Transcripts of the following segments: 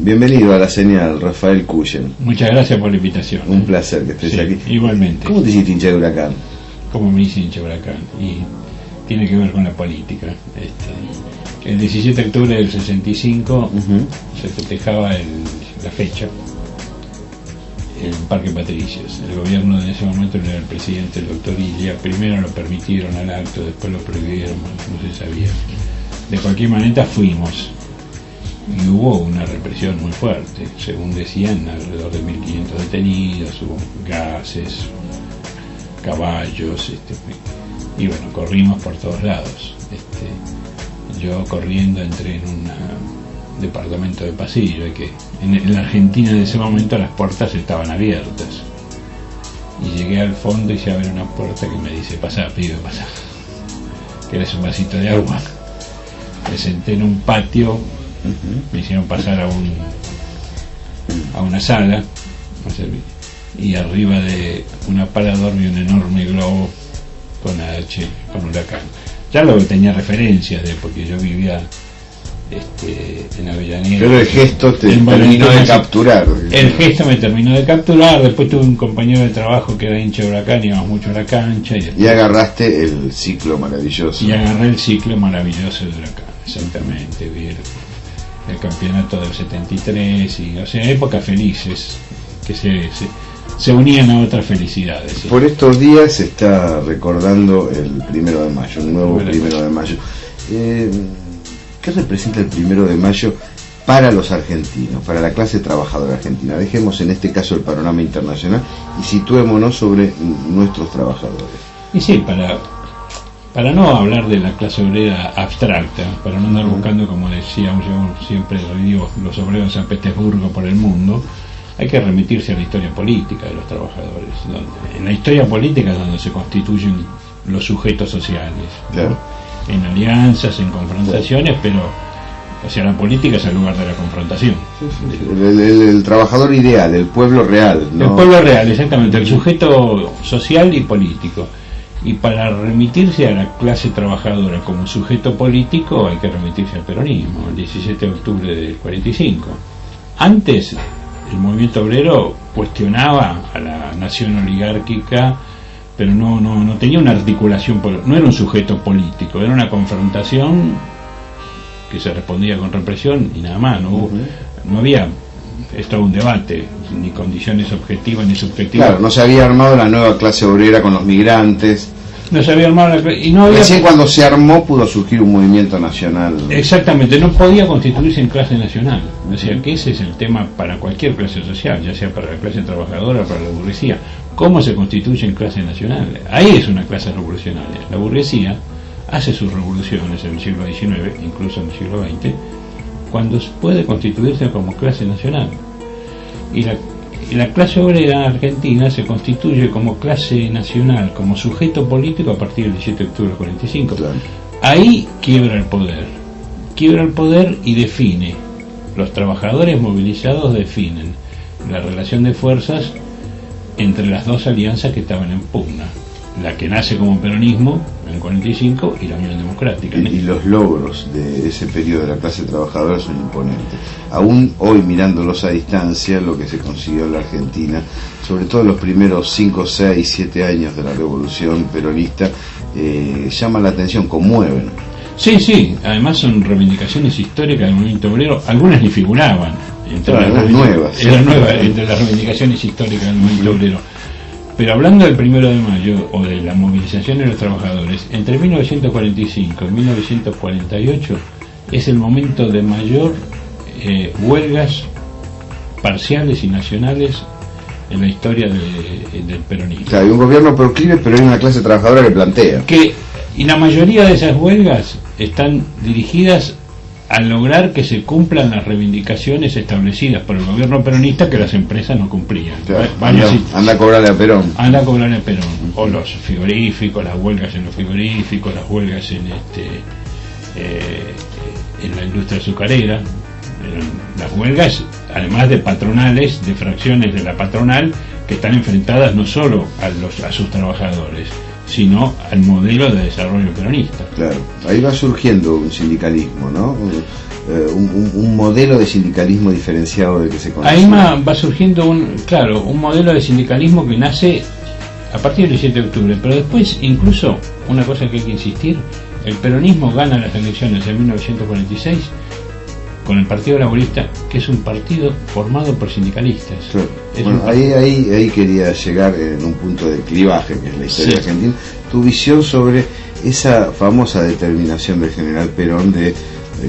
Bienvenido a La Señal, Rafael Cuyen. Muchas gracias por la invitación. Un placer que estés aquí. Igualmente. ¿Cómo te hiciste hincha de Huracán? ¿Cómo me hice hincha de Huracán? Y tiene que ver con la política. El 17 de octubre del 65 se festejaba la fecha en Parque Patricios. El gobierno de ese momento era el presidente, el doctor Illa. Primero lo permitieron al acto, después lo prohibieron, no se sabía. De cualquier manera fuimos. Y hubo una represión muy fuerte, según decían, alrededor de 1.500 detenidos, hubo gases, caballos, y bueno, corrimos por todos lados. Yo corriendo entré en un departamento de pasillo, que en la Argentina de ese momento las puertas estaban abiertas. Y llegué al fondo y se abre una puerta que me dice, pasá, pibe, pasá. ¿Querés un vasito de agua? Me senté en un patio. Me hicieron pasar a una sala y arriba de un aparador vi un enorme globo con Huracán. Ya lo tenía referencias porque yo vivía en Avellaneda. Pero el gesto te terminó de capturar. El gesto me terminó de capturar. Después tuve un compañero de trabajo que era hincha de Huracán, íbamos mucho a la cancha. Y agarraste el ciclo maravilloso. Y agarré el ciclo maravilloso de Huracán, exactamente. Vi el campeonato del 73, y, o sea, épocas felices que se unían a otras felicidades. ¿Sí? Por estos días se está recordando el 1 de mayo, un nuevo 1 de mayo. ¿Qué representa el 1 de mayo para los argentinos, para la clase trabajadora argentina? Dejemos en este caso el panorama internacional y situémonos sobre nuestros trabajadores. Y sí, para no hablar de la clase obrera abstracta, para no andar buscando, como decíamos, yo siempre digo, los obreros de San Petersburgo por el mundo, hay que remitirse a la historia política de los trabajadores. En la historia política es donde se constituyen los sujetos sociales, claro, ¿no? En alianzas, en confrontaciones, pero, o sea, la política es el lugar de la confrontación. El trabajador ideal, el pueblo real, ¿no? El pueblo real, exactamente, el sujeto social y político. Y para remitirse a la clase trabajadora como sujeto político hay que remitirse al peronismo, el 17 de octubre del 45. Antes el movimiento obrero cuestionaba a la nación oligárquica, pero no tenía una articulación, no era un sujeto político, era una confrontación que se respondía con represión y nada más, no había esto un debate, ni condiciones objetivas ni subjetivas. Claro, no se había armado la nueva clase obrera con los migrantes. No se había armado y no había... Recién cuando se armó pudo surgir un movimiento nacional. Exactamente, no podía constituirse en clase nacional. O sea que ese es el tema para cualquier clase social, ya sea para la clase trabajadora o para la burguesía. ¿Cómo se constituye en clase nacional? Ahí es una clase revolucionaria. La burguesía hace sus revoluciones en el siglo XIX, incluso en el siglo XX, cuando puede constituirse como clase nacional. Y la clase obrera argentina se constituye como clase nacional, como sujeto político a partir del 17 de octubre del 45. Claro. Ahí quiebra el poder y define. Los trabajadores movilizados definen la relación de fuerzas entre las dos alianzas que estaban en pugna. La que nace como peronismo en el 45 y la Unión Democrática. Y los logros de ese periodo de la clase trabajadora son imponentes. Aún hoy, mirándolos a distancia, lo que se consiguió en la Argentina, sobre todo en los primeros 5, 6, 7 años de la revolución peronista, llama la atención, conmueven. Sí, además son reivindicaciones históricas del movimiento obrero, algunas ni figuraban. Eran nuevas. Eran nuevas entre las reivindicaciones históricas del movimiento obrero. Pero hablando del 1 de mayo o de la movilización de los trabajadores, entre 1945 y 1948 es el momento de mayor huelgas parciales y nacionales en la historia del peronismo. Claro, hay un gobierno proclive, pero hay una clase trabajadora que plantea. Y la mayoría de esas huelgas están dirigidas a lograr que se cumplan las reivindicaciones establecidas por el gobierno peronista que las empresas no cumplían. Claro, anda a cobrarle a Perón. Anda a cobrarle a Perón. O los frigoríficos, las huelgas en los frigoríficos, las huelgas en la industria azucarera. Las huelgas, además de patronales, de fracciones de la patronal, que están enfrentadas no solo a sus trabajadores, sino al modelo de desarrollo peronista. Claro, ahí va surgiendo un sindicalismo, ¿no? un modelo de sindicalismo diferenciado del que se conoce. Ahí va surgiendo un modelo de sindicalismo que nace a partir del 17 de octubre, pero después, incluso, una cosa que hay que insistir, el peronismo gana las elecciones en 1946 con el Partido Laborista, que es un partido formado por sindicalistas. Claro. Bueno, ahí quería llegar en un punto de clivaje, que es la historia argentina, tu visión sobre esa famosa determinación del general Perón, del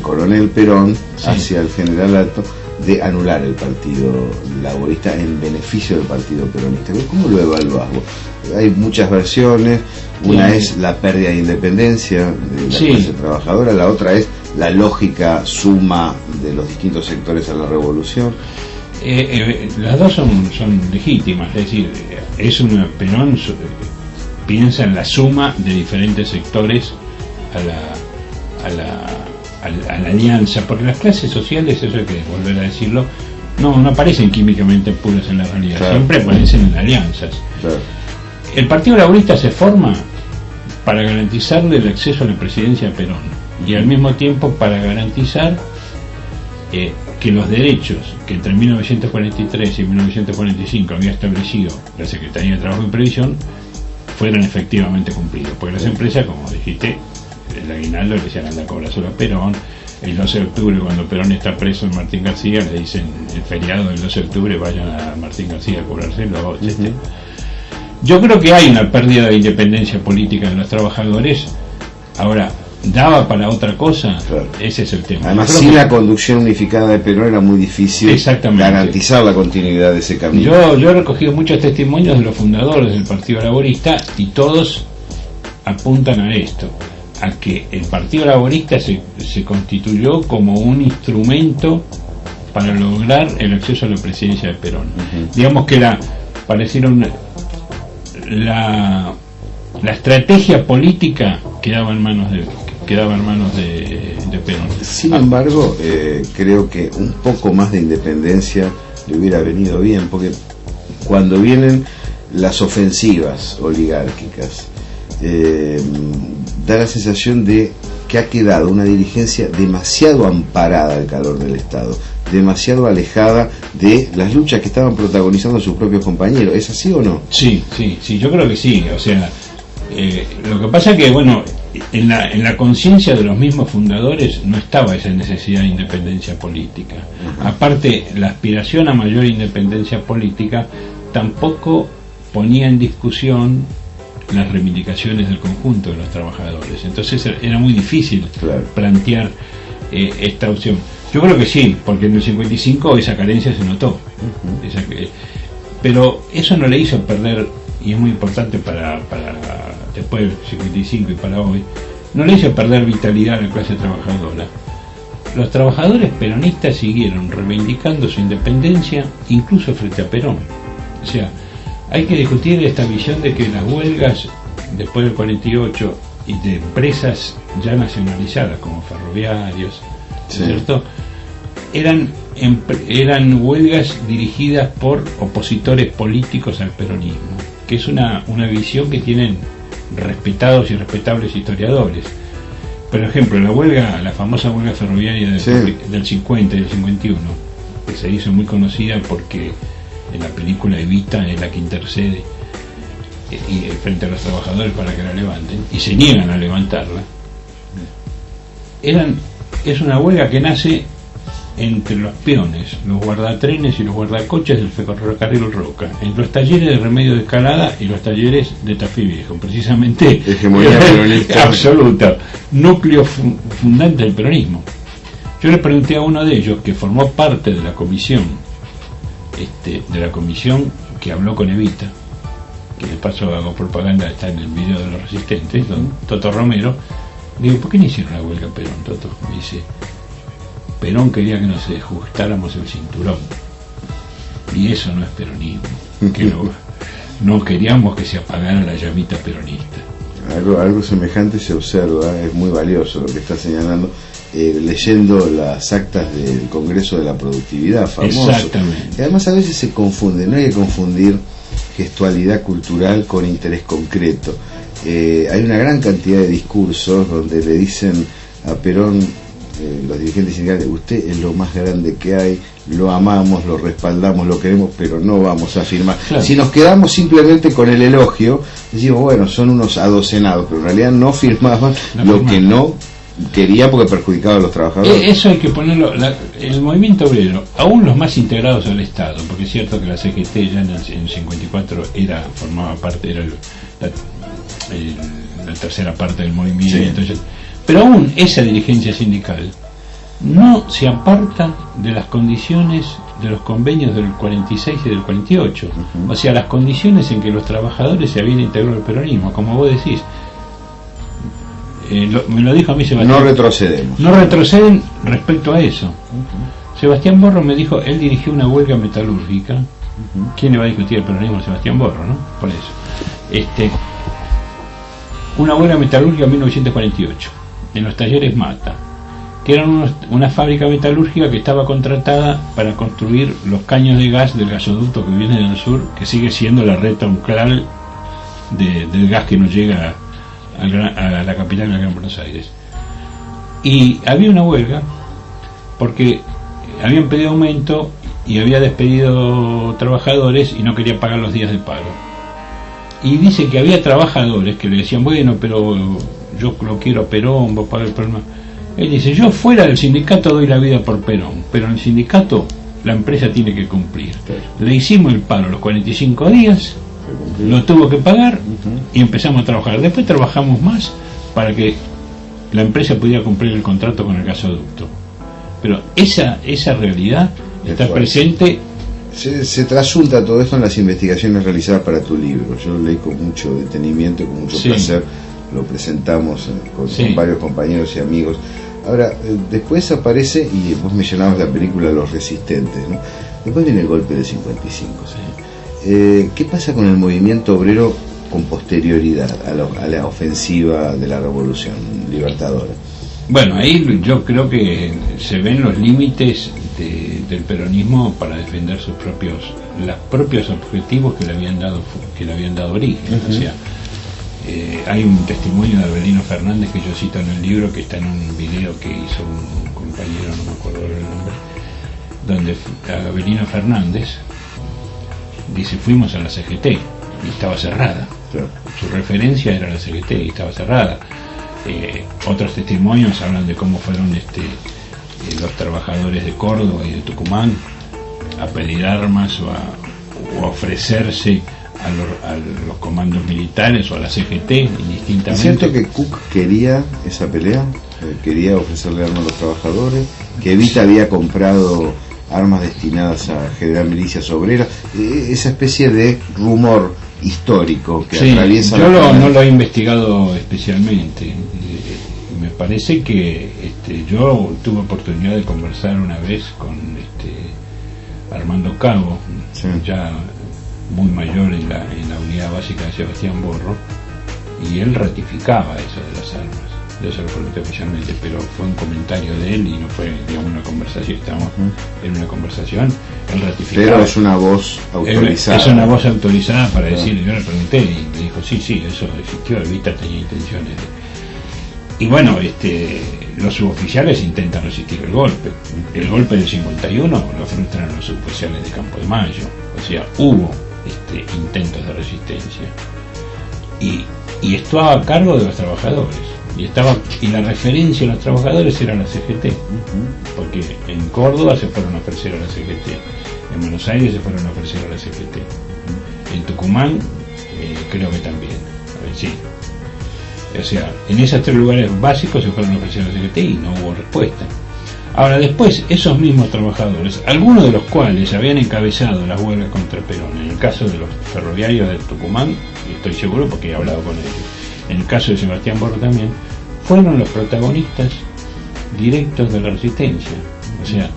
coronel Perón, hacia el general Alto, de anular el Partido Laborista en beneficio del Partido Peronista. ¿Cómo lo evaluás vos? Hay muchas versiones, una es la pérdida de independencia de la clase trabajadora, la otra es la lógica suma de los distintos sectores a la revolución. Las dos son legítimas, es decir, Perón piensa en la suma de diferentes sectores a la alianza, porque las clases sociales, eso hay que volver a decirlo, no aparecen químicamente puras en la realidad, siempre aparecen en alianzas. El Partido Laborista se forma para garantizarle el acceso a la presidencia a Perón y al mismo tiempo para garantizar que los derechos que entre 1943 y 1945 había establecido la Secretaría de Trabajo y Previsión fueran efectivamente cumplidos, porque las empresas, como dijiste, el aguinaldo le decían anda a cobrar solo a Perón. El 12 de octubre, cuando Perón está preso en Martín García, le dicen el feriado del 12 de octubre vayan a Martín García a cobrárselo. Yo creo que hay una pérdida de independencia política de los trabajadores. Ahora, ¿daba para otra cosa? Ese es el tema. Además, sin la conducción unificada de Perón era muy difícil garantizar la continuidad de ese camino. Yo he recogido muchos testimonios de los fundadores del Partido Laborista y todos apuntan a esto, a que el Partido Laborista se constituyó como un instrumento para lograr el acceso a la presidencia de Perón. Digamos que la estrategia política quedaba en manos de Perón. Sin embargo, creo que un poco más de independencia le hubiera venido bien, porque cuando vienen las ofensivas oligárquicas, da la sensación de que ha quedado una dirigencia demasiado amparada al calor del Estado, demasiado alejada de las luchas que estaban protagonizando sus propios compañeros. ¿Es así o no? Sí, yo creo que sí. O sea, lo que pasa es que, bueno, en la conciencia de los mismos fundadores no estaba esa necesidad de independencia política. Aparte, la aspiración a mayor independencia política tampoco ponía en discusión las reivindicaciones del conjunto de los trabajadores. Entonces era muy difícil plantear esta opción. Yo creo que sí, porque en el 55 esa carencia se notó. Pero eso no le hizo perder, y es muy importante para después del 55 y para hoy, no le hizo perder vitalidad a la clase trabajadora. Los trabajadores peronistas siguieron reivindicando su independencia incluso frente a Perón. O sea, hay que discutir esta visión de que las huelgas después del 48 y de empresas ya nacionalizadas como ferroviarios, ¿cierto? Eran huelgas dirigidas por opositores políticos al peronismo, que es una visión que tienen respetados y respetables historiadores. Por ejemplo, la famosa huelga ferroviaria del 50 y del 51, que se hizo muy conocida porque en la película Evita es la que intercede frente a los trabajadores para que la levanten, y se niegan a levantarla. Es una huelga que nace entre los peones, los guardatrenes y los guardacoches del ferrocarril Roca, en los talleres de Remedio de Escalada y los talleres de Tafí Viejo, precisamente hegemonía peronista absoluta, núcleo fundante del peronismo. Yo le pregunté a uno de ellos, que formó parte de la comisión que habló con Evita, que de paso hago propaganda, está en el video de los resistentes, don Toto Romero. Digo, ¿por qué no hicieron la huelga Perón, Toto? Me dice, Perón quería que nos ajustáramos el cinturón, y eso no es peronismo, que no queríamos que se apagara la llamita peronista. Algo semejante se observa, es muy valioso lo que está señalando, leyendo las actas del Congreso de la Productividad famoso. Exactamente. Y además a veces se confunde, no hay que confundir gestualidad cultural con interés concreto. Hay una gran cantidad de discursos donde le dicen a Perón, los dirigentes sindicales, usted es lo más grande que hay, lo amamos, lo respaldamos, lo queremos, pero no vamos a firmar. Claro. Si nos quedamos simplemente con el elogio, decimos, bueno, son unos adocenados, pero en realidad no firmaban que no quería porque perjudicaba a los trabajadores. Eso hay que ponerlo, el movimiento obrero, aún los más integrados al Estado, porque es cierto que la CGT ya en el 54 formaba parte, era la tercera parte del movimiento, sí. Entonces, pero aún esa dirigencia sindical no se aparta de las condiciones de los convenios del 46 y del 48, o sea, las condiciones en que los trabajadores se habían integrado al peronismo, como vos decís. Me lo dijo a mí Sebastián. No retrocedemos. No retroceden respecto a eso. Sebastián Borro me dijo, él dirigió una huelga metalúrgica. ¿Quién le va a discutir el peronismo a Sebastián Borro, no? Por eso. Una huelga metalúrgica en 1948, en los talleres Mata, que era una fábrica metalúrgica que estaba contratada para construir los caños de gas del gasoducto que viene del sur, que sigue siendo la red troncal del gas que nos llega a la capital de la Gran Buenos Aires. Y había una huelga porque habían pedido aumento y había despedido trabajadores y no quería pagar los días de paro. Y dice que había trabajadores que le decían, bueno, pero yo lo quiero a Perón, vos pagas el problema. Él dice, yo fuera del sindicato doy la vida por Perón, pero en el sindicato la empresa tiene que cumplir. Le hicimos el paro los 45 días, lo tuvo que pagar y empezamos a trabajar. Después trabajamos más para que la empresa pudiera cumplir el contrato con el gasoducto. Pero esa realidad está presente. Se trasunta todo esto en las investigaciones realizadas para tu libro. Yo lo leí con mucho detenimiento, con mucho placer. Lo presentamos con varios compañeros y amigos. Ahora, después aparece, y vos me llenabas la película Los Resistentes, ¿no? Después viene el golpe del 55. ¿Qué pasa con el movimiento obrero con posterioridad a la ofensiva de la Revolución Libertadora? Bueno, ahí yo creo que se ven los límites del peronismo para defender los propios objetivos que le habían dado origen. O sea, hay un testimonio de Avelino Fernández que yo cito en el libro, que está en un video que hizo un compañero, no me acuerdo el nombre, donde Avelino Fernández dice, fuimos a la CGT y estaba cerrada. Claro. Su referencia era la CGT y estaba cerrada. Otros testimonios hablan de cómo fueron los trabajadores de Córdoba y de Tucumán a pedir armas o a ofrecerse a los comandos militares o a la CGT indistintamente. ¿Es cierto que Cook quería esa pelea? ¿Quería ofrecerle armas a los trabajadores? ¿Que Evita había comprado armas destinadas a generar milicias obreras? Esa especie de rumor histórico que atraviesa... Yo no lo he investigado especialmente. Me parece que yo tuve oportunidad de conversar una vez con Armando Cabo, ya muy mayor en la unidad básica de Sebastián Borro, y él ratificaba eso de las armas. Yo se lo pregunté oficialmente, pero fue un comentario de él y no fue, digamos, una conversación. Estábamos en una conversación, él ratificaba. Pero es una voz autorizada. Es una voz autorizada para decir, yo le pregunté y me dijo, sí, eso existió, Evita tenía intenciones de... Y bueno, los suboficiales intentan resistir el golpe. El golpe del 51 lo frustran los suboficiales de Campo de Mayo. O sea, hubo intentos de resistencia. Y estaba a cargo de los trabajadores. Y la referencia a los trabajadores era la CGT. Porque en Córdoba se fueron a ofrecer a la CGT. En Buenos Aires se fueron a ofrecer a la CGT. En Tucumán, creo que también. Sí. O sea, en esos tres lugares básicos se fueron a ofrecer a la CGT y no hubo respuesta. Ahora, después, esos mismos trabajadores, algunos de los cuales habían encabezado las huelgas contra Perón, en el caso de los ferroviarios de Tucumán, estoy seguro porque he hablado con ellos, en el caso de Sebastián Borro también, fueron los protagonistas directos de la resistencia. O sea,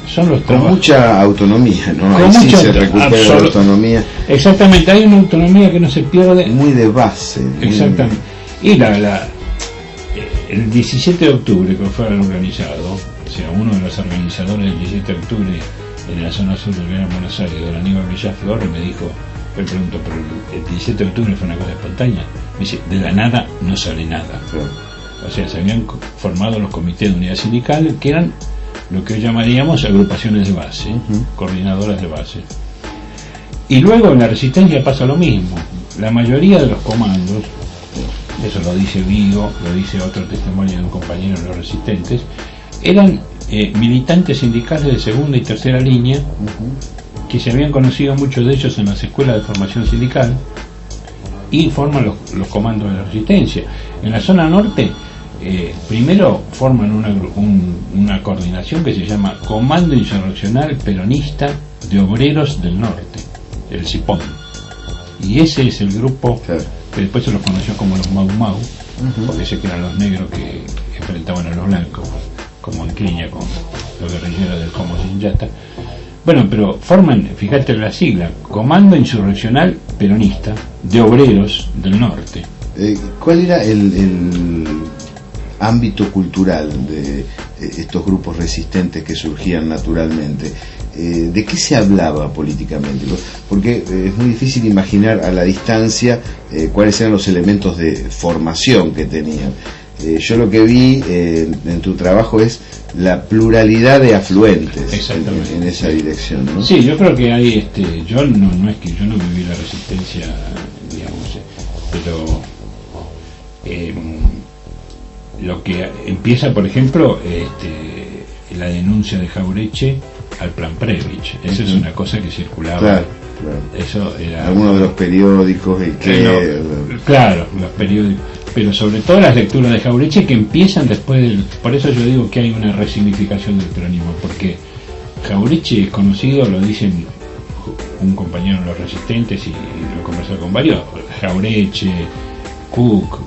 son los con mucha autonomía, ¿no? Ahí sí se recupera la autonomía. Exactamente, hay una autonomía que no se pierde. Muy de base. Exactamente. Y el 17 de octubre que fue organizado, o sea, uno de los organizadores del 17 de octubre en la zona sur del Gran Buenos Aires, don Aníbal Villaflor, me dijo, le pregunto, pero el 17 de octubre fue una cosa espontánea. Me dice, de la nada no sale nada. Claro. O sea, se habían formado los comités de unidad sindical, que eran lo que hoy llamaríamos agrupaciones de base, coordinadoras de base. Y luego en la resistencia pasa lo mismo. La mayoría de los comandos, eso lo dice Vigo, lo dice otro testimonio de un compañero de los resistentes, eran militantes sindicales de segunda y tercera línea, que se habían conocido muchos de ellos en las escuelas de formación sindical, y forman los comandos de la resistencia. En la zona norte, primero forman una coordinación que se llama Comando Insurreccional Peronista de Obreros del Norte, el CIPON, y ese es el grupo que después se los conoció como los Mau Mau, porque sé que eran los negros que enfrentaban a los blancos, como en Kenia con los guerrilleros del Homo Sinjata. Bueno, pero forman, fíjate la sigla, Comando Insurreccional Peronista de Obreros del Norte. ¿Cuál era el ámbito cultural de estos grupos resistentes que surgían naturalmente? ¿De qué se hablaba políticamente? Porque es muy difícil imaginar a la distancia cuáles eran los elementos de formación que tenían. Yo lo que vi en tu trabajo es la pluralidad de afluentes en esa dirección, ¿no? Sí, yo creo que hay, yo no es que yo no viví la resistencia, digamos, pero lo que empieza, por ejemplo, la denuncia de Jauretche al plan Prebisch, eso es una cosa que circulaba. Claro. Eso era algunos de los periódicos claro, los periódicos, pero sobre todo las lecturas de Jauretche que empiezan después por eso yo digo que hay una resignificación del peronismo, porque Jauretche es conocido, lo dicen un compañero de los resistentes y lo he conversado con varios, Jauretche, Cook,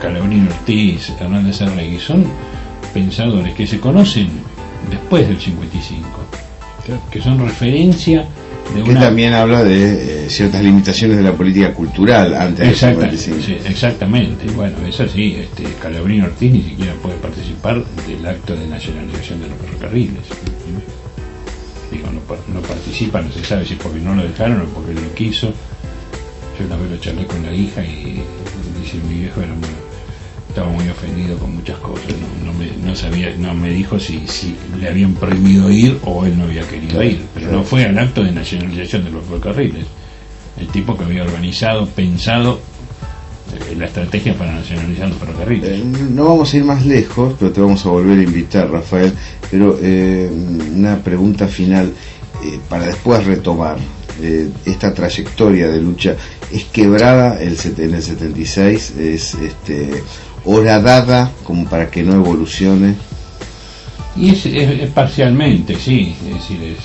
Calabrino Ortiz, Hernández Arregui, son pensadores que se conocen después del 55, que son referencia de que también habla de ciertas limitaciones de la política cultural antes del 55. Sí, exactamente. Bueno, es así. Calabrino Ortiz ni siquiera puede participar del acto de nacionalización de los ferrocarriles. Digo, no participa, no se sabe si porque no lo dejaron o porque lo quiso. Yo una vez lo charlé con la hija y dice, mi viejo estaba muy ofendido con muchas cosas, no sabía, no me dijo si le habían prohibido ir o él no había querido ir, pero no fue al acto de nacionalización de los ferrocarriles. El tipo que había organizado, pensado la estrategia para nacionalizar los ferrocarriles. No vamos a ir más lejos, pero te vamos a volver a invitar, Rafael, pero una pregunta final para después retomar. Esta trayectoria de lucha es quebrada en el 76, es horadada como para que no evolucione. Y es parcialmente, sí, es decir,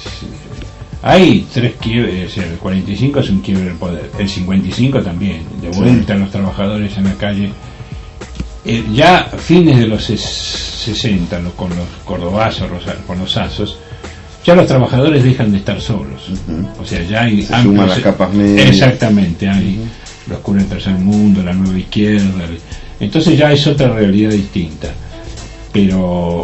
hay tres quiebres. El 45 es un quiebre del poder, el 55 también, de vuelta a los trabajadores en la calle. Ya fines de los 60, con los cordobazos, con los asos, ya los trabajadores dejan de estar solos. O sea, ya hay se suman las capas medias. Exactamente, hay los curas del tercer mundo, la nueva izquierda. Entonces ya es otra realidad distinta. Pero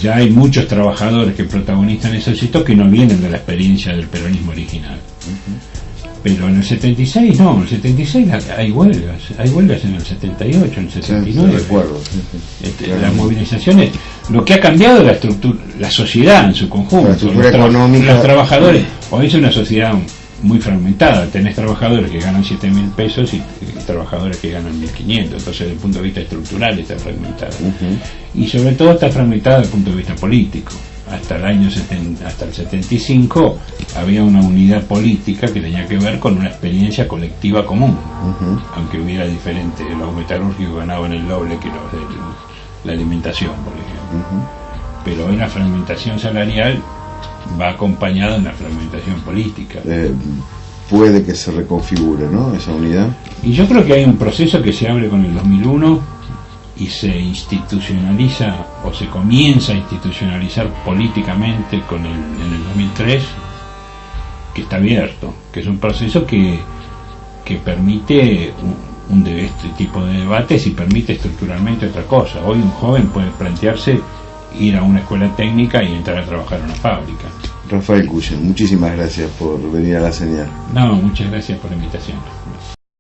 ya hay muchos trabajadores que protagonizan esos hitos que no vienen de la experiencia del peronismo original. Pero en el 76 no, en el 76 hay huelgas en el 78, en el 79. Recuerdo. Las movilizaciones, lo que ha cambiado es la estructura, la sociedad en su conjunto, la estructura económica. Los trabajadores, hoy es una sociedad muy fragmentada, tenés trabajadores que ganan 7.000 pesos y trabajadores que ganan 1.500, entonces desde el punto de vista estructural está fragmentada. Y sobre todo está fragmentada desde el punto de vista político. Hasta el 75 había una unidad política que tenía que ver con una experiencia colectiva común, aunque hubiera diferente. Los metalúrgicos ganaban el doble que los de la alimentación, por ejemplo. Pero hoy la fragmentación salarial va acompañada de una fragmentación política. Puede que se reconfigure, ¿no?, esa unidad. Y yo creo que hay un proceso que se abre con el 2001 y se institucionaliza o se comienza a institucionalizar políticamente en el 2003, que está abierto, que es un proceso que permite este tipo de debates y permite estructuralmente otra cosa. Hoy un joven puede plantearse ir a una escuela técnica y entrar a trabajar en una fábrica. Rafael Cuyen, muchísimas gracias por venir a La Señal. No, muchas gracias por la invitación.